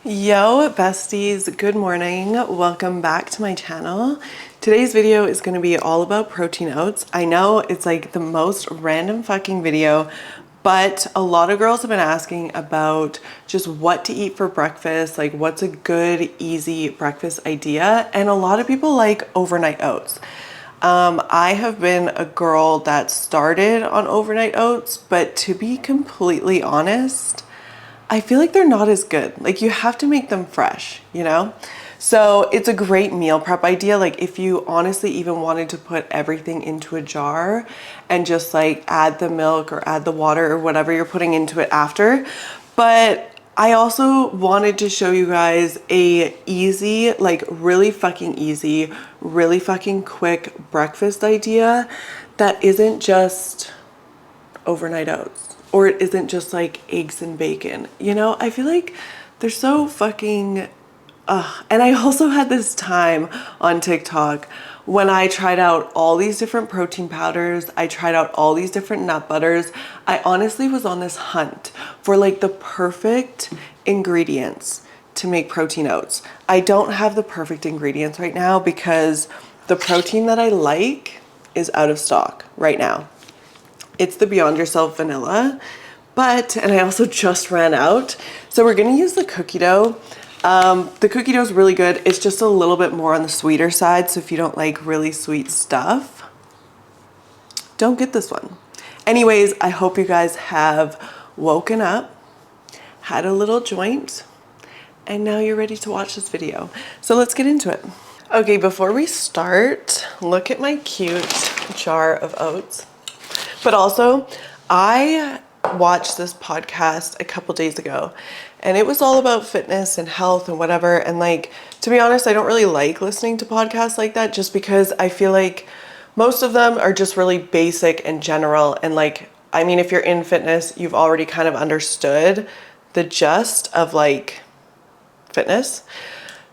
Yo besties, good morning. Welcome back to my channel. Today's video is going to be all about protein oats. I know it's like the most random fucking video, but a lot of girls have been asking about just what to eat for breakfast, like what's a good, easy breakfast idea. And a lot of people like overnight oats. I have been a girl that started on overnight oats, but to be completely honest, I feel like they're not as good. Like you have to make them fresh, you know? So it's a great meal prep idea. Like if you honestly even wanted to put everything into a jar and just like add the milk or add the water or whatever you're putting into it after. But I also wanted to show you guys a easy, like really fucking easy, really fucking quick breakfast idea that isn't just overnight oats. Or it isn't just like eggs and bacon. You know, I feel like they're so fucking, and I also had this time on TikTok when I tried out all these different protein powders. I tried out all these different nut butters. I honestly was on this hunt for like the perfect ingredients to make protein oats. I don't have the perfect ingredients right now because the protein that I like is out of stock right now. It's the Beyond Yourself vanilla, and I also just ran out. So we're gonna use the cookie dough. The cookie dough is really good. It's just a little bit more on the sweeter side. So if you don't like really sweet stuff, don't get this one. Anyways, I hope you guys have woken up, had a little joint, and now you're ready to watch this video. So let's get into it. Okay, before we start, look at my cute jar of oats. But also, I watched this podcast a couple days ago and it was all about fitness and health and whatever. And like, to be honest, I don't really like listening to podcasts like that just because I feel like most of them are just really basic and general. And like, I mean, if you're in fitness, you've already kind of understood the gist of like fitness.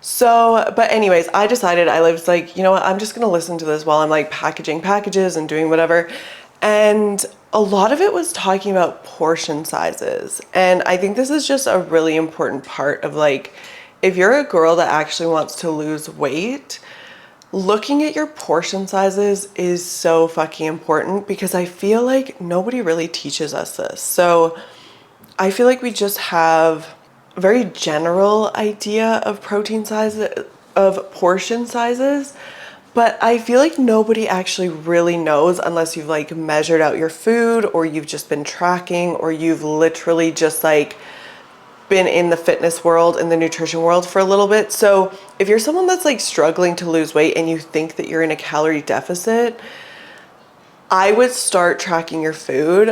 So, but anyways, I decided, I was like, you know what, I'm just gonna listen to this while I'm like packaging packages and doing whatever. And a lot of it was talking about portion sizes. And I think this is just a really important part of like, if you're a girl that actually wants to lose weight, looking at your portion sizes is so fucking important because I feel like nobody really teaches us this. So I feel like we just have a very general idea of protein sizes, of portion sizes. But I feel like nobody actually really knows unless you've like measured out your food or you've just been tracking or you've literally just like been in the fitness world and the nutrition world for a little bit. So if you're someone that's like struggling to lose weight and you think that you're in a calorie deficit, I would start tracking your food.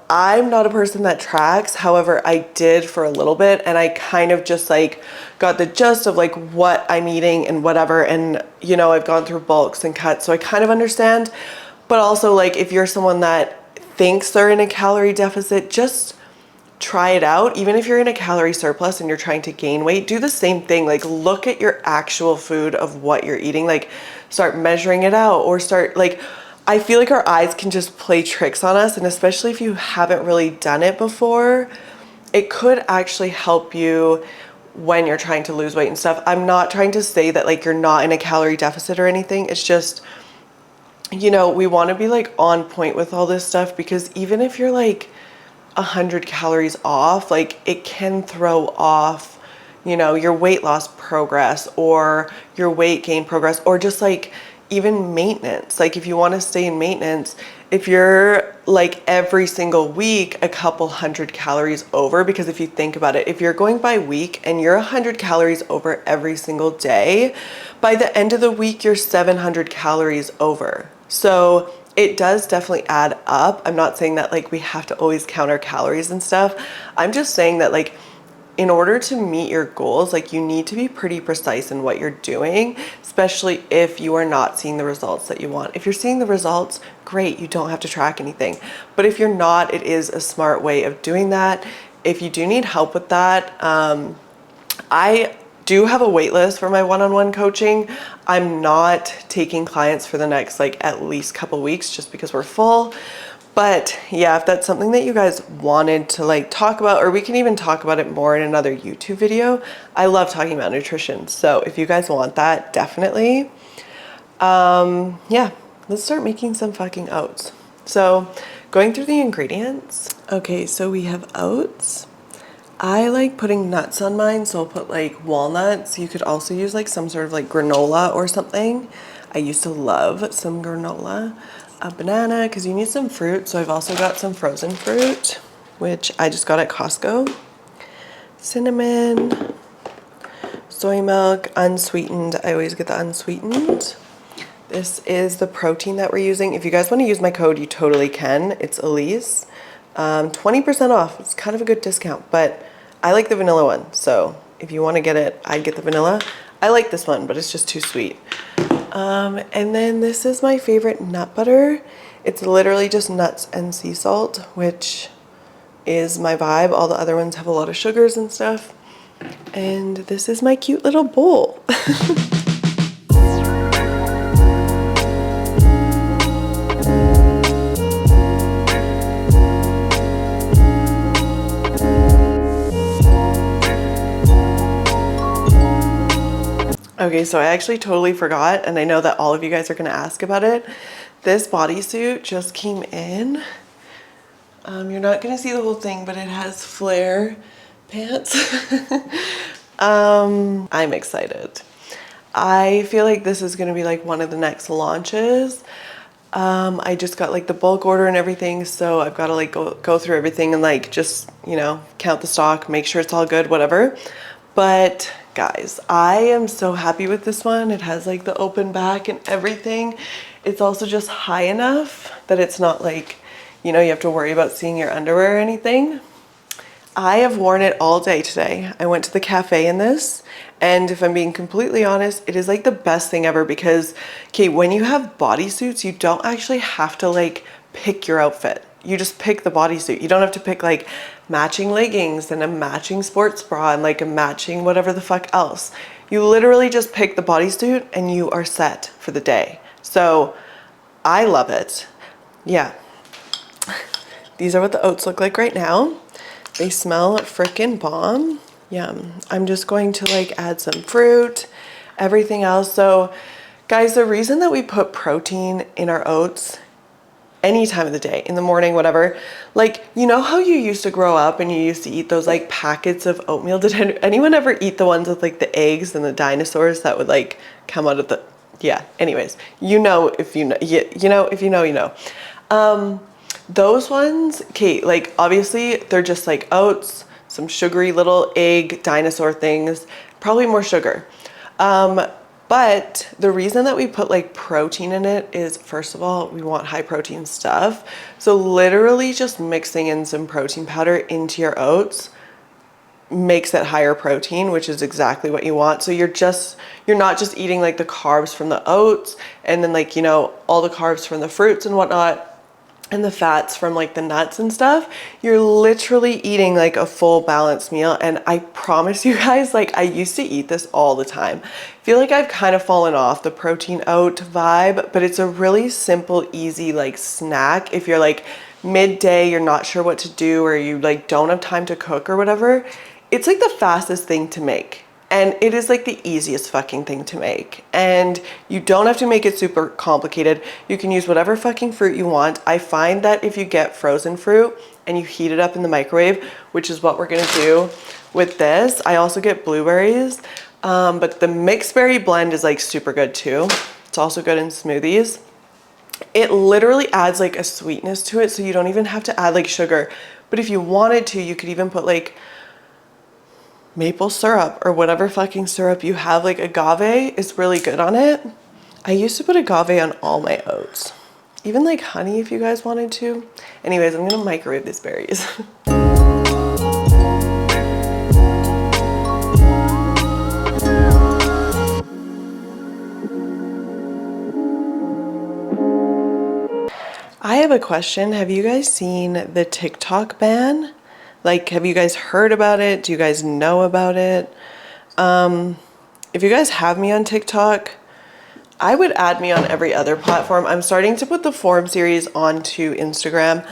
I'm not a person that tracks. However, I did for a little bit and I kind of just like got the gist of like what I'm eating and whatever. And you know, I've gone through bulks and cuts, so I kind of understand. But also like if you're someone that thinks they're in a calorie deficit, just try it out. Even if you're in a calorie surplus and you're trying to gain weight, do the same thing. Like look at your actual food of what you're eating, like start measuring it out or start like, I feel like our eyes can just play tricks on us, and especially if you haven't really done it before, it could actually help you when you're trying to lose weight and stuff. I'm not trying to say that like you're not in a calorie deficit or anything. It's just, you know, we want to be like on point with all this stuff because even if you're like 100 calories off, like it can throw off, you know, your weight loss progress or your weight gain progress or just like even maintenance. Like if you want to stay in maintenance, if you're like every single week a couple hundred calories over, because if you think about it, if you're going by week and you're 100 calories over every single day, by the end of the week you're 700 calories over. So it does definitely add up. I'm not saying that like we have to always count our calories and stuff. I'm just saying that like in order to meet your goals, like you need to be pretty precise in what you're doing, especially if you are not seeing the results that you want. If you're seeing the results, great, you don't have to track anything. But if you're not, it is a smart way of doing that. If you do need help with that, I do have a wait list for my one-on-one coaching. I'm not taking clients for the next like at least couple weeks just because we're full. But yeah, if that's something that you guys wanted to like talk about, or we can even talk about it more in another YouTube video. I love talking about nutrition. So if you guys want that, definitely. Yeah, let's start making some fucking oats. So going through the ingredients. Okay, so we have oats. I like putting nuts on mine, so I'll put like walnuts. You could also use like some sort of like granola or something. I used to love some granola. A banana, because you need some fruit, so I've also got some frozen fruit, which I just got at Costco. Cinnamon, soy milk, unsweetened. I always get the unsweetened. This is the protein that we're using. If you guys want to use my code, you totally can. It's Elise. 20% off. It's kind of a good discount, but I like the vanilla one. So if you want to get it, I'd get the vanilla. I like this one, but it's just too sweet. And then this is my favorite nut butter. It's literally just nuts and sea salt, which is my vibe. All the other ones have a lot of sugars and stuff. And this is my cute little bowl. Okay, so I actually totally forgot, and I know that all of you guys are gonna ask about it. This bodysuit just came in. You're not gonna see the whole thing, but it has flare pants. I'm excited. I feel like this is gonna be like one of the next launches. I just got like the bulk order and everything, so I've got to like go through everything and like just, you know, count the stock, make sure it's all good, whatever. But guys, I am so happy with this one. It has like the open back and everything. It's also just high enough that it's not like, you know, you have to worry about seeing your underwear or anything. I have worn it all day today. I went to the cafe in this, and if I'm being completely honest, it is like the best thing ever because, okay, when you have bodysuits, you don't actually have to like pick your outfit. You just pick the bodysuit. You don't have to pick like matching leggings and a matching sports bra and like a matching whatever the fuck else. You literally just pick the bodysuit and you are set for the day. So I love it. Yeah. These are what the oats look like right now. They smell frickin' bomb. Yum. I'm just going to like add some fruit, everything else. So guys, the reason that we put protein in our oats any time of the day, in the morning, whatever, like, you know how you used to grow up and you used to eat those like packets of oatmeal? Did anyone ever eat the ones with like the eggs and the dinosaurs that would like come out of the, yeah, anyways, you know, if you know, you know, if you know, you know. Those ones, okay, like obviously they're just like oats, some sugary little egg dinosaur things, probably more sugar. But the reason that we put like protein in it is, first of all, we want high protein stuff. So literally just mixing in some protein powder into your oats makes it higher protein, which is exactly what you want. So you're not just eating like the carbs from the oats and then like, you know, all the carbs from the fruits and whatnot, and the fats from like the nuts and stuff. You're literally eating like a full balanced meal. And I promise you guys, like I used to eat this all the time. I feel like I've kind of fallen off the protein oat vibe, but it's a really simple, easy like snack. If you're like midday, you're not sure what to do, or you like don't have time to cook or whatever, it's like the fastest thing to make. And it is like the easiest fucking thing to make. And you don't have to make it super complicated. You can use whatever fucking fruit you want. I find that if you get frozen fruit and you heat it up in the microwave, which is what we're gonna do with this. I also get blueberries, but the mixed berry blend is like super good too. It's also good in smoothies. It literally adds like a sweetness to it, so you don't even have to add like sugar. But if you wanted to, you could even put like maple syrup or whatever fucking syrup you have. Like agave is really good on it. I used to put agave on all my oats, even like honey if you guys wanted to. Anyways, I'm gonna microwave these berries. I have a question. Have you guys seen the TikTok ban? Like, have you guys heard about it? Do you guys know about it? If you guys have me on TikTok, I would add me on every other platform. I'm starting to put the forum series onto Instagram.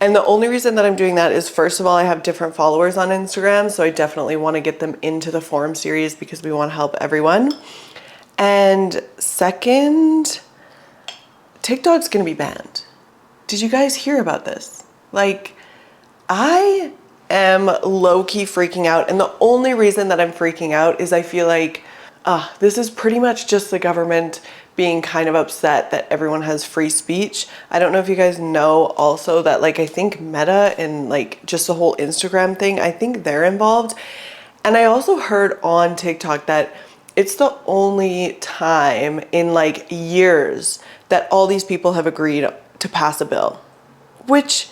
And the only reason that I'm doing that is, first of all, I have different followers on Instagram, so I definitely want to get them into the forum series because we want to help everyone. And second, TikTok's gonna be banned. Did you guys hear about this? Like, I am low-key freaking out, and the only reason that I'm freaking out is I feel like this is pretty much just the government being kind of upset that everyone has free speech. I don't know if you guys know also that, like, I think Meta and like just the whole Instagram thing, I think they're involved. And I also heard on TikTok that it's the only time in like years that all these people have agreed to pass a bill, which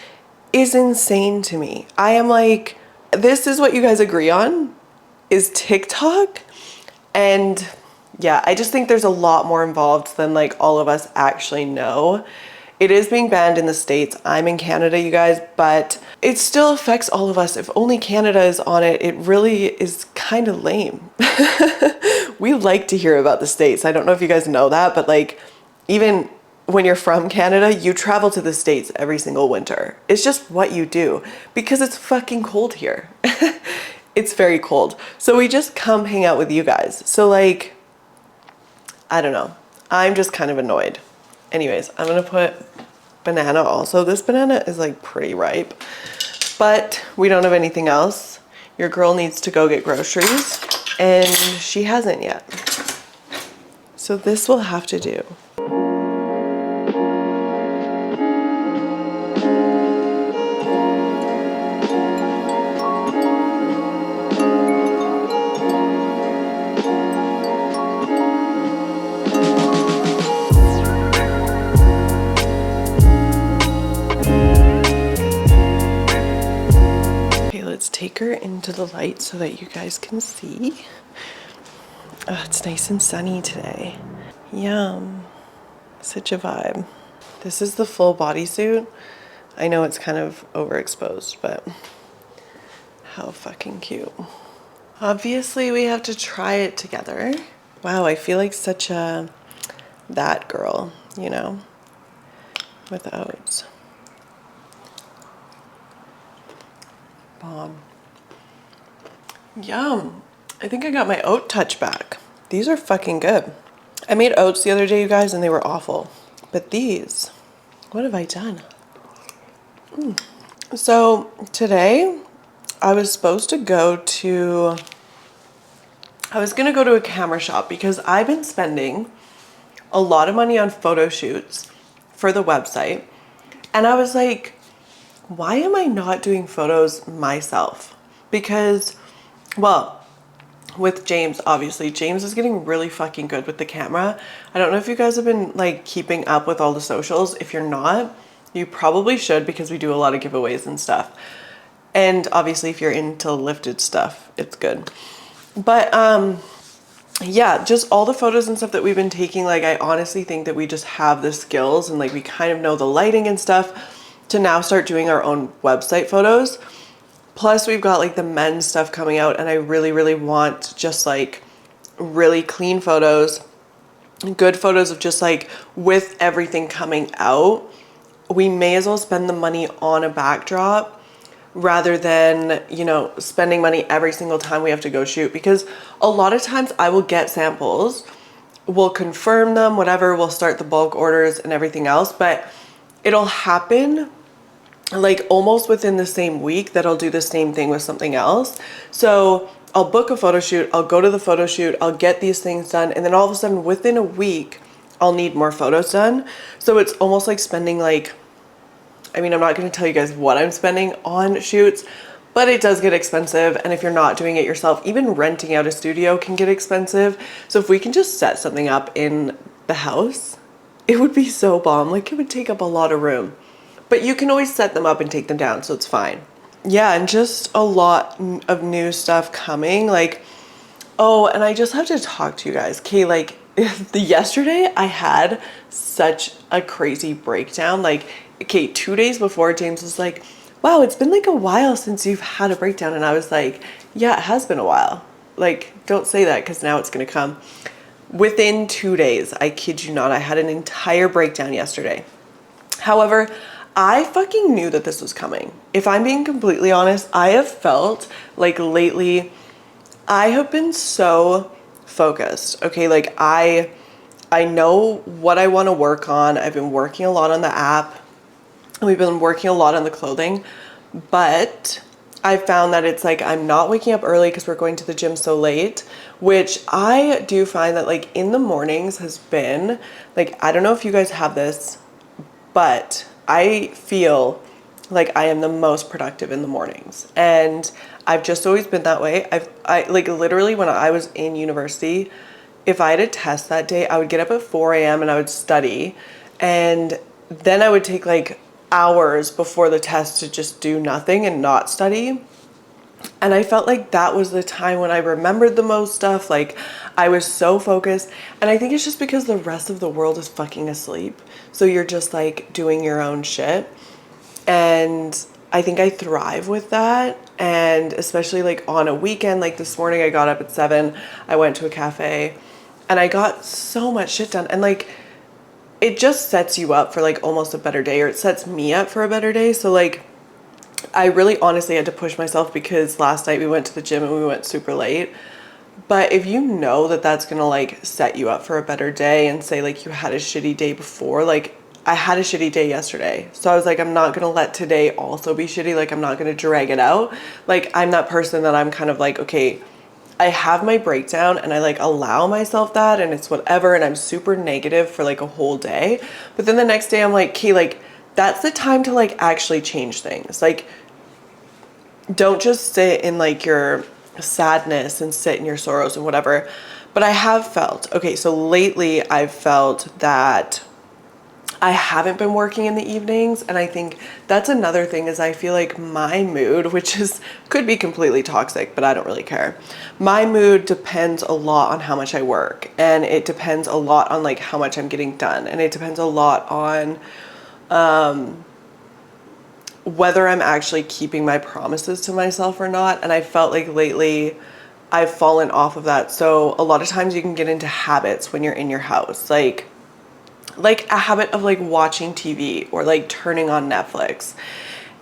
is insane to me. I am like, this is what you guys agree on, is TikTok? And yeah, I just think there's a lot more involved than like all of us actually know. It is being banned in the States. I'm in Canada, you guys, but it still affects all of us. If only Canada is on it, it really is kind of lame. We like to hear about the States. I don't know if you guys know that, but like, even when you're from Canada, you travel to the States every single winter. It's just what you do because it's fucking cold here. It's very cold. So we just come hang out with you guys. So like, I don't know. I'm just kind of annoyed. Anyways, I'm gonna put banana also. This banana is like pretty ripe, but we don't have anything else. Your girl needs to go get groceries and she hasn't yet. So this will have to do. Take her into the light so that you guys can see. Oh, it's nice and sunny today. Yum. Such a vibe. This is the full bodysuit. I know it's kind of overexposed, but how fucking cute. Obviously, we have to try it together. Wow, I feel like such a that girl, you know, with Oats. Bomb. Yum. I think I got my oat touch back. These are fucking good. I made oats the other day, you guys, and they were awful. But these, what have I done? So today I was supposed to go to, I was gonna go to a camera shop because I've been spending a lot of money on photo shoots for the website. And I was like, why am I not doing photos myself? Because, well, with James, obviously, James is getting really fucking good with the camera. I don't know if you guys have been like keeping up with all the socials. If you're not, you probably should because we do a lot of giveaways and stuff. And obviously if you're into lifted stuff, it's good. But yeah, just all the photos and stuff that we've been taking, like I honestly think that we just have the skills and like we kind of know the lighting and stuff to now start doing our own website photos. Plus we've got like the men's stuff coming out and I really, really want just like really clean photos, good photos of just like with everything coming out. We may as well spend the money on a backdrop rather than, you know, spending money every single time we have to go shoot, because a lot of times I will get samples, we'll confirm them, whatever, we'll start the bulk orders and everything else, but it'll happen like almost within the same week that I'll do the same thing with something else. So I'll book a photo shoot, I'll go to the photo shoot, I'll get these things done, and then all of a sudden within a week, I'll need more photos done. So it's almost like spending like, I mean, I'm not going to tell you guys what I'm spending on shoots, but it does get expensive. And if you're not doing it yourself, even renting out a studio can get expensive. So if we can just set something up in the house, it would be so bomb. Like it would take up a lot of room, but you can always set them up and take them down. So it's fine. Yeah. And just a lot of new stuff coming. Like, oh, and I just have to talk to you guys. Okay. Like yesterday I had such a crazy breakdown. Like, okay, 2 days before, James was like, wow, it's been like a while since you've had a breakdown. And I was like, yeah, it has been a while. Like, don't say that because now it's going to come. within 2 days. I kid you not, I had an entire breakdown yesterday. However, I fucking knew that this was coming. If I'm being completely honest, I have felt like lately I have been so focused. Okay, like I know what I want to work on. I've been working a lot on the app. We've been working a lot on the clothing, but I found that it's like I'm not waking up early because we're going to the gym so late, which I do find that like in the mornings has been like, I don't know if you guys have this, but I feel like I am the most productive in the mornings. And I've just always been that way. I like literally when I was in university, if I had a test that day, I would get up at 4 a.m. and I would study. And then I would take like hours before the test to just do nothing and not study. And I felt like that was the time when I remembered the most stuff. Like I was so focused. And I think it's just because the rest of the world is fucking asleep. So you're just like doing your own shit. And I think I thrive with that. And especially like on a weekend, like this morning I got up at 7, I went to a cafe and I got so much shit done. And like, it just sets you up for like almost a better day, or it sets me up for a better day. So like, I really honestly had to push myself because last night we went to the gym and we went super late. But if you know that that's gonna like set you up for a better day, and say like you had a shitty day before, like I had a shitty day yesterday. So I was like, I'm not gonna let today also be shitty. Like I'm not gonna drag it out. Like I'm that person that I'm kind of like, okay, I have my breakdown and I like allow myself that and it's whatever, and I'm super negative for like a whole day. But then the next day I'm like, okay, like that's the time to like actually change things. Like don't just sit in like your sadness and sit in your sorrows and whatever. But I have felt, okay, so lately I've felt that I haven't been working in the evenings, and I think that's another thing is I feel like my mood, which is could be completely toxic, but I don't really care. My mood depends a lot on how much I work, and it depends a lot on like how much I'm getting done, and it depends a lot on whether I'm actually keeping my promises to myself or not. And I felt like lately I've fallen off of that. So a lot of times you can get into habits when you're in your house, like a habit of like watching TV or like turning on Netflix.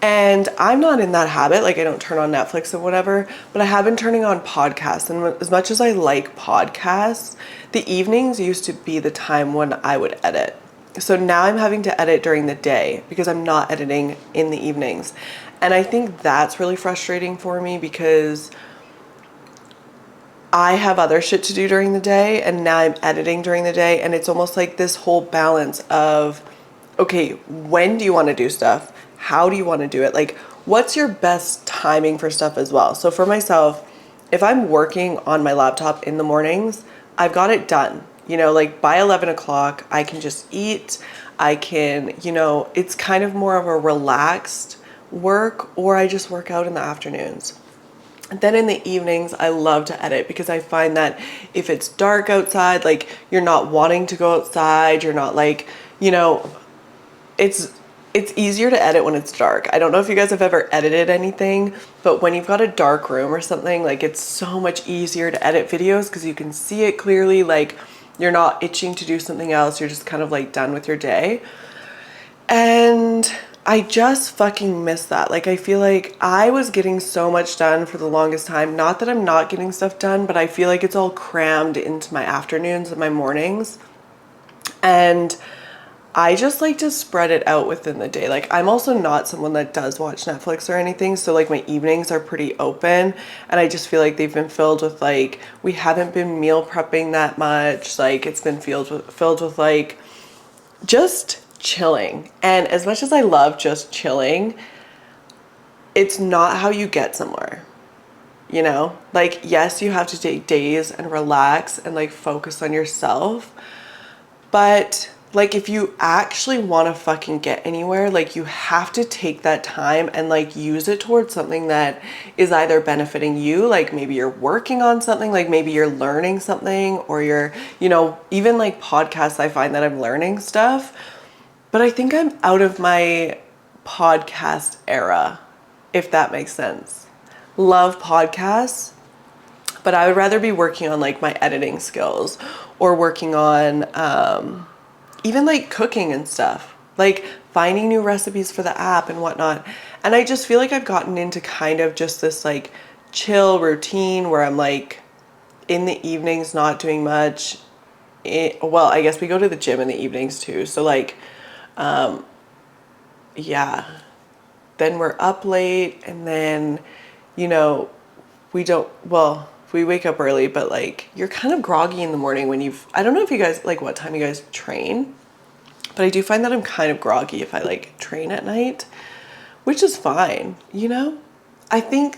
And I'm not in that habit. Like I don't turn on Netflix and whatever, but I have been turning on podcasts. And as much as I like podcasts, the evenings used to be the time when I would edit. So now I'm having to edit during the day because I'm not editing in the evenings. And I think that's really frustrating for me because I have other shit to do during the day and now I'm editing during the day, and it's almost like this whole balance of, okay, when do you want to do stuff? How do you want to do it? Like, what's your best timing for stuff as well? So for myself, if I'm working on my laptop in the mornings, I've got it done. You know, like by 11 o'clock, I can just eat. I can, you know, it's kind of more of a relaxed work, or I just work out in the afternoons. Then in the evenings, I love to edit because I find that if it's dark outside, like you're not wanting to go outside, you're not like, you know, it's easier to edit when it's dark. I don't know if you guys have ever edited anything, but when you've got a dark room or something, like it's so much easier to edit videos because you can see it clearly. Like you're not itching to do something else. You're just kind of like done with your day. And I just fucking miss that. Like I feel like I was getting so much done for the longest time. Not that I'm not getting stuff done, but I feel like it's all crammed into my afternoons and my mornings. And I just like to spread it out within the day. Like I'm also not someone that does watch Netflix or anything. So like my evenings are pretty open, and I just feel like they've been filled with like, we haven't been meal prepping that much. Like it's been filled with like just chilling. And as much as I love just chilling, it's not how you get somewhere. You know, like, yes, you have to take days and relax and like focus on yourself. But like, if you actually want to fucking get anywhere, like you have to take that time and like use it towards something that is either benefiting you. Like maybe you're working on something, like maybe you're learning something, or you're, you know, even like podcasts, I find that I'm learning stuff. But I think I'm out of my podcast era, if that makes sense. Love podcasts, But I would rather be working on like my editing skills or working on even like cooking and stuff, like finding new recipes for the app and whatnot. And I just feel like I've gotten into kind of just this like chill routine where I'm like in the evenings not doing much. Well, I guess we go to the gym in the evenings too. So like, yeah, then we're up late and then, you know, we don't, well, we wake up early, but like you're kind of groggy in the morning when I don't know if you guys, like what time you guys train, but I do find that I'm kind of groggy if I like train at night, which is fine, you know? I think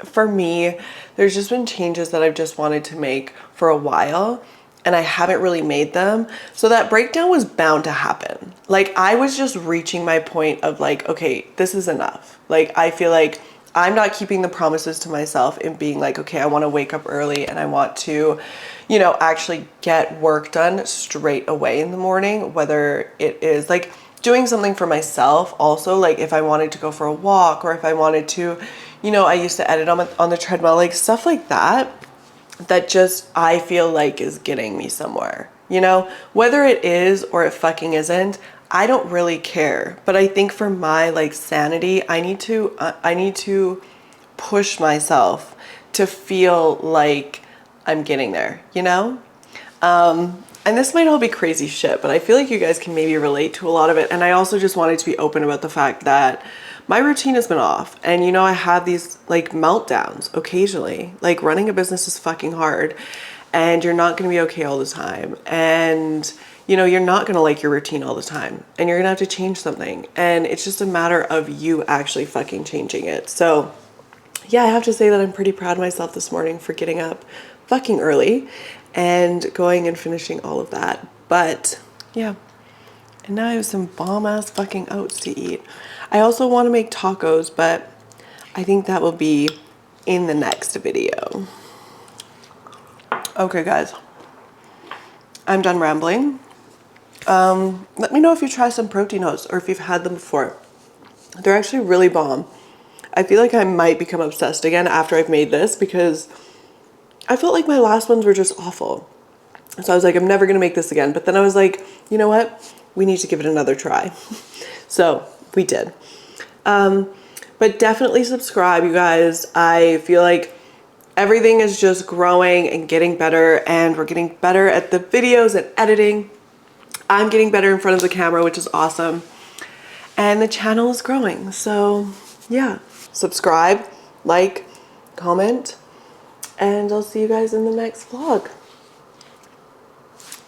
for me, there's just been changes that I've just wanted to make for a while and I haven't really made them. So that breakdown was bound to happen. Like I was just reaching my point of like, okay, this is enough. Like I feel like I'm not keeping the promises to myself in being like, okay, I want to wake up early and I want to, you know, actually get work done straight away in the morning, whether it is like doing something for myself also, like if I wanted to go for a walk or if I wanted to, you know, I used to edit on the treadmill, like stuff like that, that just I feel like is getting me somewhere, you know, whether it is or it fucking isn't, I don't really care. But I think for my like sanity, I need to push myself to feel like I'm getting there, you know? And this might all be crazy shit, but I feel like you guys can maybe relate to a lot of it. And I also just wanted to be open about the fact that my routine has been off. And you know, I have these like meltdowns occasionally. Like running a business is fucking hard and you're not gonna be okay all the time. And you know, you're not gonna like your routine all the time and you're gonna have to change something. And it's just a matter of you actually fucking changing it. So yeah, I have to say that I'm pretty proud of myself this morning for getting up fucking early and going and finishing all of that. But yeah, and now I have some bomb ass fucking oats to eat. I also want to make tacos, but I think that will be in the next video. Okay guys, I'm done rambling. Let me know if you try some protein oats or if you've had them before. They're actually really bomb. I feel like I might become obsessed again after I've made this because I felt like my last ones were just awful. So I was like, I'm never gonna make this again. But then I was like, you know what? We need to give it another try. So we did. But definitely subscribe, you guys. I feel like everything is just growing and getting better, and we're getting better at the videos and editing. I'm getting better in front of the camera, which is awesome. And the channel is growing. So yeah, subscribe, like, comment, and I'll see you guys in the next vlog.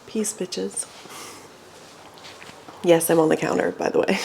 Peace, bitches. Yes, I'm on the counter, by the way.